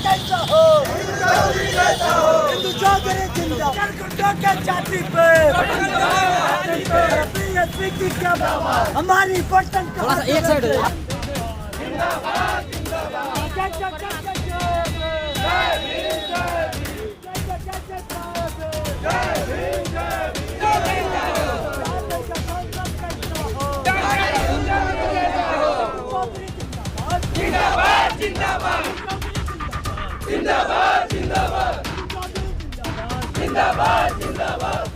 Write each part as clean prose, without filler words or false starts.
कैसा हो, इंदु चौधरी जिंदाबाद, गुंडों के छाती पे बीएसपी की क्या बात, हमारी बटन का एक साइड जिंदाबाद जिंदाबाद जिंदाबाद जिंदाबाद जिंदाबाद जिंदाबाद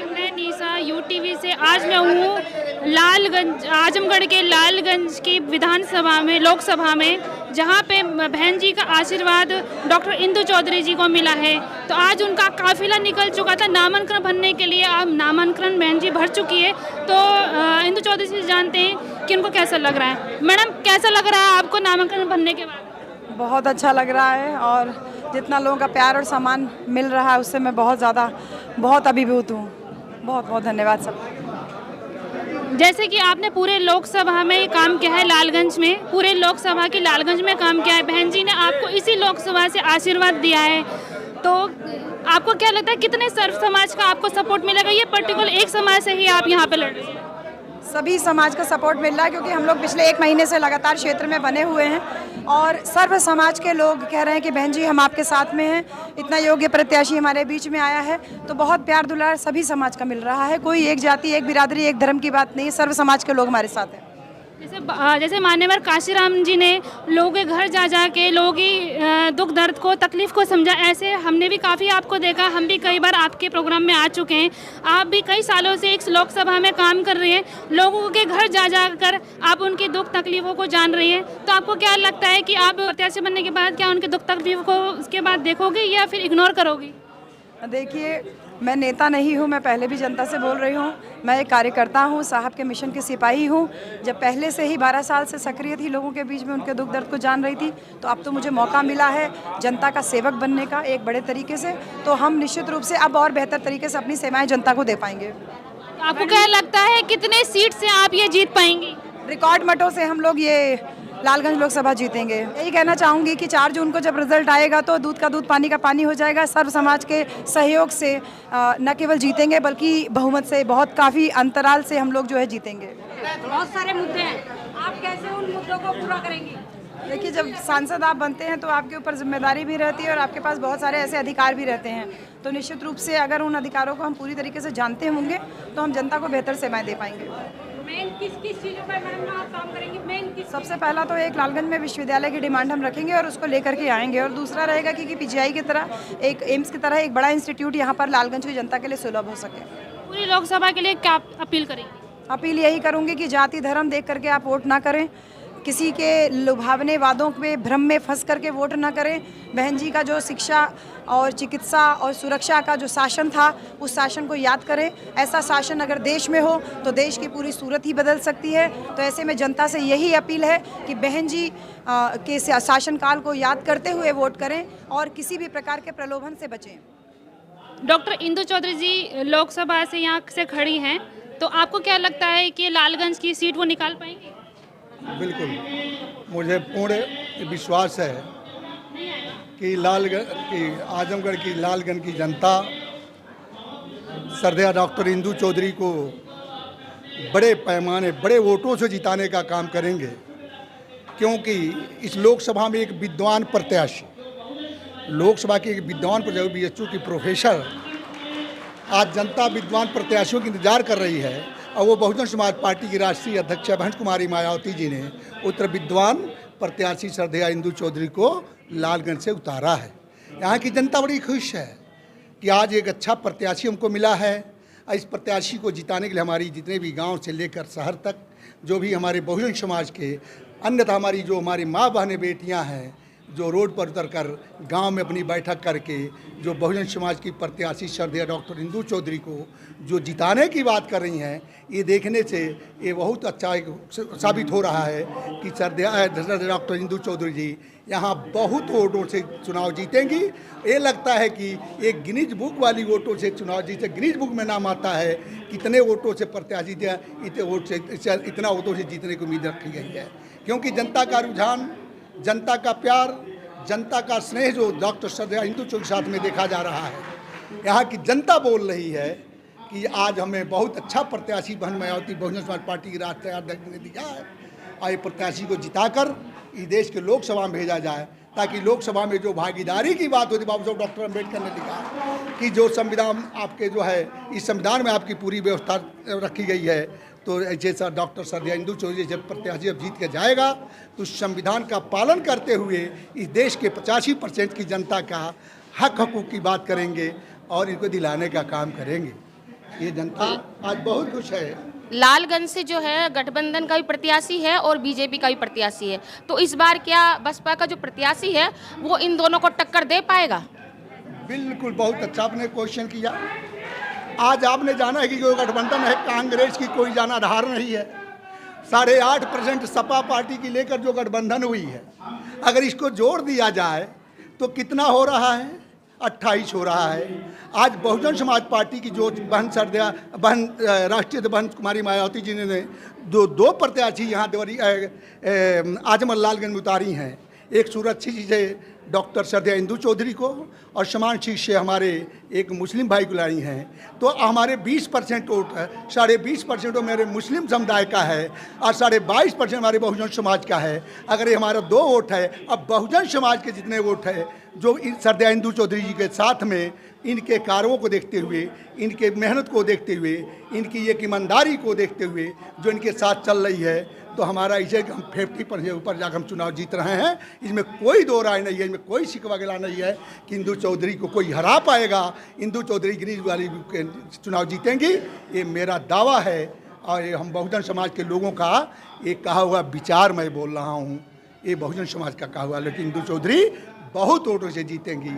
मैं निशा यूटीवी से। आज मैं हूँ लालगंज, आजमगढ़ के लालगंज की विधानसभा में, लोकसभा में, जहाँ पे बहन जी का आशीर्वाद डॉक्टर इंदु चौधरी जी को मिला है। तो आज उनका काफिला निकल चुका था नामांकन भरने के लिए। अब नामांकन बहन जी भर चुकी है। तो इंदु चौधरी जी जानते हैं कि उनको कैसा लग रहा है। मैडम, कैसा लग रहा है आपको नामांकन भरने के बाद? बहुत अच्छा लग रहा है और जितना लोगों का प्यार और सम्मान मिल रहा है उससे मैं बहुत अभिभूत हूँ। बहुत बहुत धन्यवाद सब। जैसे कि आपने पूरे लोकसभा में काम किया है, लालगंज में, पूरे लोकसभा की लालगंज में काम किया है। बहन जी ने आपको इसी लोकसभा से आशीर्वाद दिया है। तो आपको क्या लगता है कितने सर्व समाज का आपको सपोर्ट मिलेगा? ये पर्टिकुलर एक समाज से ही आप यहाँ पे लड़ रहे हैं? सभी समाज का सपोर्ट मिल रहा है क्योंकि हम लोग पिछले 1 महीने से लगातार क्षेत्र में बने हुए हैं और सर्व समाज के लोग कह रहे हैं कि बहन जी हम आपके साथ में हैं। इतना योग्य प्रत्याशी हमारे बीच में आया है तो बहुत प्यार दुलार सभी समाज का मिल रहा है। कोई एक जाति, एक बिरादरी, एक धर्म की बात नहीं, सर्व समाज के लोग हमारे साथ हैं। जैसे मान्यवर काशीराम जी ने लोगों के घर जा जा के लोगों की दुख दर्द को, तकलीफ को समझा, ऐसे हमने भी काफ़ी आपको देखा। हम भी कई बार आपके प्रोग्राम में आ चुके हैं। आप भी कई सालों से एक लोकसभा में काम कर रहे हैं, लोगों के घर जा जा कर आप उनकी दुख तकलीफ़ों को जान रही हैं। तो आपको क्या लगता है कि आप प्रत्याशी बनने के बाद क्या उनके दुख तकलीफ को उसके बाद देखोगे या फिर इग्नोर करोगी? देखिए, मैं नेता नहीं हूँ, मैं पहले भी जनता से बोल रही हूँ। मैं एक कार्यकर्ता हूँ, साहब के मिशन की सिपाही हूँ। जब पहले से ही 12 साल से सक्रिय थी, लोगों के बीच में उनके दुख दर्द को जान रही थी, तो अब तो मुझे मौका मिला है जनता का सेवक बनने का एक बड़े तरीके से। तो हम निश्चित रूप से अब और बेहतर तरीके से अपनी सेवाएं जनता को दे पाएंगे। तो आपको क्या लगता है कितने सीट से आप ये जीत पाएंगी? रिकॉर्ड मतों से हम लोग ये लालगंज लोकसभा जीतेंगे। यही कहना चाहूँगी कि 4 जून को जब रिजल्ट आएगा तो दूध का दूध, पानी का पानी हो जाएगा। सर्व समाज के सहयोग से न केवल जीतेंगे बल्कि बहुमत से, बहुत काफ़ी अंतराल से हम लोग जो है जीतेंगे। बहुत सारे मुद्दे हैं, आप कैसे उन मुद्दों को पूरा करेंगी? देखिए, जब सांसद आप बनते हैं तो आपके ऊपर जिम्मेदारी भी रहती है और आपके पास बहुत सारे ऐसे अधिकार भी रहते हैं। तो निश्चित रूप से अगर उन अधिकारों को हम पूरी तरीके से जानते होंगे तो हम जनता को बेहतर सेवाएं दे पाएंगे। मेन किस चीज़ों पर मैडम आप काम करेंगी? सबसे पहला तो एक लालगंज में विश्वविद्यालय की डिमांड हम रखेंगे और उसको लेकर के आएंगे। और दूसरा रहेगा कि पीजीआई की तरह, एक एम्स की तरह एक बड़ा इंस्टीट्यूट यहाँ पर लालगंज की जनता के लिए सुलभ हो सके। पूरी लोकसभा के लिए क्या अपील करेंगी? अपील यही करूँगी कि जाति धर्म देख करके आप वोट ना करें, किसी के लुभावने वादों में, भ्रम में फंस करके वोट ना करें। बहन जी का जो शिक्षा और चिकित्सा और सुरक्षा का जो शासन था, उस शासन को याद करें। ऐसा शासन अगर देश में हो तो देश की पूरी सूरत ही बदल सकती है। तो ऐसे में जनता से यही अपील है कि बहन जी के शासनकाल को याद करते हुए वोट करें और किसी भी प्रकार के प्रलोभन से बचें। डॉक्टर इंदु चौधरी जी लोकसभा से यहाँ से खड़ी हैं, तो आपको क्या लगता है कि लालगंज की सीट वो निकाल पाएंगी? बिल्कुल, मुझे पूर्ण विश्वास है कि आजमगढ़ की लालगंज की जनता श्रद्धेय डॉक्टर इंदु चौधरी को बड़े पैमाने, बड़े वोटों से जिताने का काम करेंगे। क्योंकि इस लोकसभा में एक विद्वान प्रत्याशी, लोकसभा के एक विद्वान प्रत्याशी, बीएचयू की प्रोफेसर, आज जनता विद्वान प्रत्याशियों की इंतजार कर रही है और वो बहुजन समाज पार्टी की राष्ट्रीय अध्यक्ष बहन कुमारी मायावती जी ने उत्तर विद्वान प्रत्याशी श्रद्धेय इंदु चौधरी को लालगंज से उतारा है। यहाँ की जनता बड़ी खुश है कि आज एक अच्छा प्रत्याशी हमको मिला है। इस प्रत्याशी को जिताने के लिए हमारी जितने भी गांव से लेकर शहर तक जो भी हमारे बहुजन समाज के, अन्यथा हमारी जो हमारी माँ बहनें बेटियाँ हैं, जो रोड पर उतरकर गांव में अपनी बैठक करके जो बहुजन समाज की प्रत्याशी श्रद्धेय डॉक्टर इंदु चौधरी को जो जिताने की बात कर रही हैं, ये देखने से ये बहुत अच्छा साबित हो रहा है कि श्रद्धेय डॉक्टर इंदु चौधरी जी यहाँ बहुत वोटों से चुनाव जीतेंगी। ये लगता है कि एक गिनीज बुक वाली वोटों से चुनाव जीते, गिनीज बुक में नाम आता है कितने वोटों से प्रत्याशी इतने वोट से इतना वोटों से जीतने की उम्मीद रखी गई है, क्योंकि जनता का रुझान, जनता का प्यार, जनता का स्नेह जो डॉक्टर श्रद्धेय इंदु चौधरी के साथ में देखा जा रहा है। यहाँ की जनता बोल रही है कि आज हमें बहुत अच्छा प्रत्याशी बहन मायावती बहुजन समाज पार्टी की राष्ट्रीय अध्यक्ष ने दिया है, और ये प्रत्याशी को जिताकर इस देश के लोकसभा में भेजा जाए, ताकि लोकसभा में जो भागीदारी की बात होती, बाबा साहब डॉक्टर अम्बेडकर ने लिखा कि जो संविधान आपके जो है, इस संविधान में आपकी पूरी व्यवस्था रखी गई है, तो जैसा डॉक्टर श्रद्धेय इंदु चौधरी जब प्रत्याशी जब जीत के जाएगा तो संविधान का पालन करते हुए इस देश के 85% की जनता का हक हकूक़ की बात करेंगे और इनको दिलाने का काम करेंगे। ये जनता आज बहुत खुश है। लालगंज से जो है गठबंधन का भी प्रत्याशी है और बीजेपी का भी प्रत्याशी है, तो इस बार क्या बसपा का जो प्रत्याशी है वो इन दोनों को टक्कर दे पाएगा? बिल्कुल, बहुत अच्छा आपने क्वेश्चन किया। आज आपने जाना है कि जो गठबंधन है कांग्रेस की कोई जनाधार नहीं है। 8.5% सपा पार्टी की लेकर जो गठबंधन हुई है, अगर इसको जोड़ दिया जाए तो कितना हो रहा है? 28 हो रहा है। आज बहुजन समाज पार्टी की जो बहन राष्ट्रीय बहन कुमारी मायावती जी ने दो प्रत्याशी यहाँ आजमगढ़ लालगंज में उतारी हैं, एक सूरत से डॉक्टर श्रद्धेय इंदु चौधरी को और समान सीट से हमारे एक मुस्लिम भाई को लाई हैं, तो हमारे 20% वोट है, 20.5% वो मेरे मुस्लिम समुदाय का है और 22.5% हमारे बहुजन समाज का है। अगर ये हमारा 2 वोट है, अब बहुजन समाज के जितने वोट है जो श्रद्धेय इंदु चौधरी जी के साथ में इनके कार्यों को देखते हुए, इनके मेहनत को देखते हुए, इनकी एक ईमानदारी को देखते हुए जो इनके साथ चल रही है, तो हमारा इसे हम 50% ऊपर जाकर हम चुनाव जीत रहे हैं। इसमें कोई दो राय नहीं है, इसमें कोई शिकवा गिला नहीं है कि इंदु चौधरी को कोई हरा पाएगा। इंदु चौधरी गिनीज वाली चुनाव जीतेंगी, ये मेरा दावा है। और ये हम बहुजन समाज के लोगों का एक कहा हुआ विचार मैं बोल रहा हूँ, ये बहुजन समाज का कहा हुआ, लेकिन इंदु चौधरी बहुत वोटों से जीतेंगी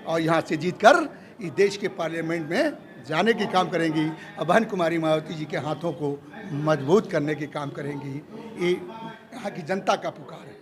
और यहाँ से जीतकर इस देश के पार्लियामेंट में जाने की काम करेंगी। बहन कुमारी मायावती जी के हाथों को मजबूत करने की काम करेंगी। ये यहाँ की जनता का पुकार है।